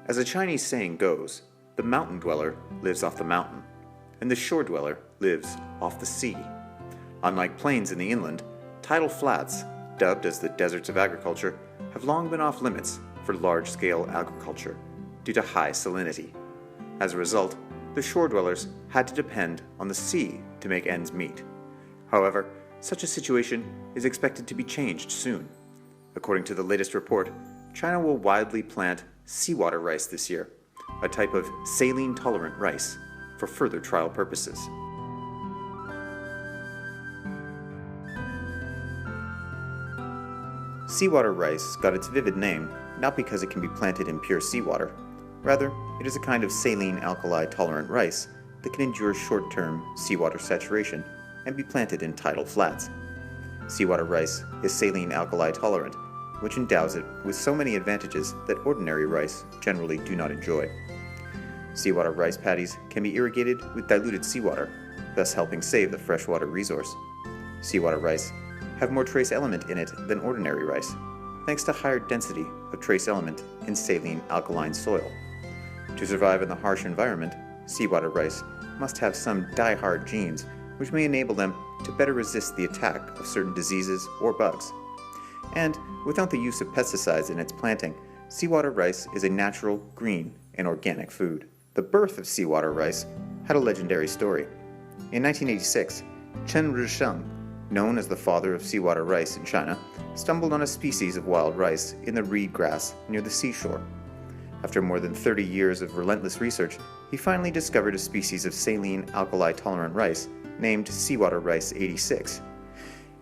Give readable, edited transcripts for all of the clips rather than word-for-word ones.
As a Chinese saying goes, the mountain dweller lives off the mountain, and the shore dweller lives off the sea. Unlike plains in the inland, tidal flats, dubbed as the deserts of agriculture, have long been off limits for large-scale agriculture due to high salinity. As a result, the shore dwellers had to depend on the sea to make ends meet. However, such a situation is expected to be changed soon. According to the latest report, China will widely plant seawater rice this year, a type of saline-tolerant rice, for further trial purposes. Seawater rice got its vivid name not because it can be planted in pure seawater. Rather, it is a kind of saline alkali-tolerant rice that can endure short-term seawater saturation and be planted in tidal flats. Seawater rice is saline alkali-tolerant, which endows it with so many advantages that ordinary rice generally do not enjoy. Seawater rice paddies can be irrigated with diluted seawater, thus helping save the freshwater resource. Seawater rice have more trace element in it than ordinary rice, thanks to higher density of trace element in saline alkaline soil. To survive in the harsh environment, seawater rice must have some die-hard genes which may enable them to better resist the attack of certain diseases or bugs. And without the use of pesticides in its planting, seawater rice is a natural, green, and organic food. The birth of seawater rice had a legendary story. In 1986, Chen Risheng, known as the father of seawater rice in China, stumbled on a species of wild rice in the reed grass near the seashore. After more than 30 years of relentless research, he finally discovered a species of saline alkali-tolerant rice named seawater rice 86.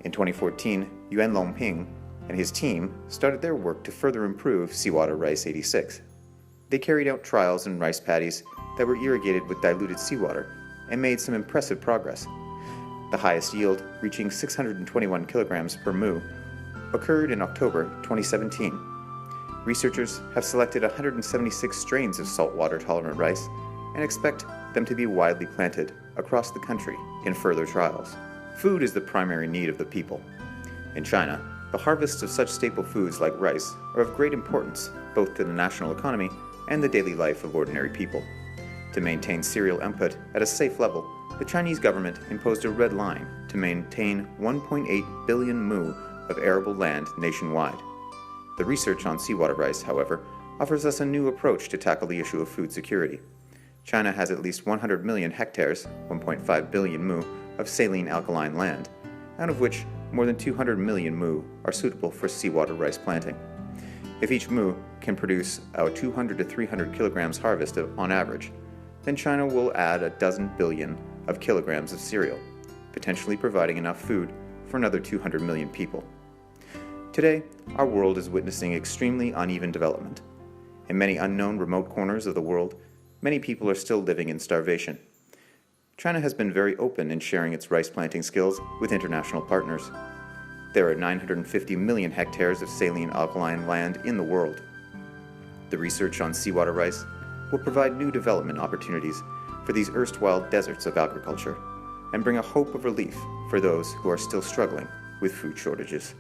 In 2014, Yuan Longping and his team started their work to further improve seawater rice 86. They carried out trials in rice paddies that were irrigated with diluted seawater and made some impressive progress. The highest yield, reaching 621 kilograms per mu, occurred in October 2017. Researchers have selected 176 strains of saltwater-tolerant rice and expect them to be widely planted across the country in further trials. Food is the primary need of the people. In China, the harvests of such staple foods like rice are of great importance both to the national economy and the daily life of ordinary people. To maintain cereal output at a safe level, the Chinese government imposed a red line to maintain 1.8 billion mu of arable land nationwide. The research on seawater rice, however, offers us a new approach to tackle the issue of food security. China has at least 100 million hectares, 1.5 billion mu, of saline alkaline land, out of which more than 200 million mu are suitable for seawater rice planting. If each mu can produce a 200 to 300 kilograms harvest on average, then China will add a dozen billion of kilograms of cereal, potentially providing enough food for another 200 million people. Today, our world is witnessing extremely uneven development. In many unknown remote corners of the world, many people are still living in starvation. China has been very open in sharing its rice planting skills with international partners. There are 950 million hectares of saline alkaline land in the world. The research on seawater rice will provide new development opportunities for these erstwhile deserts of agriculture and bring a hope of relief for those who are still struggling with food shortages.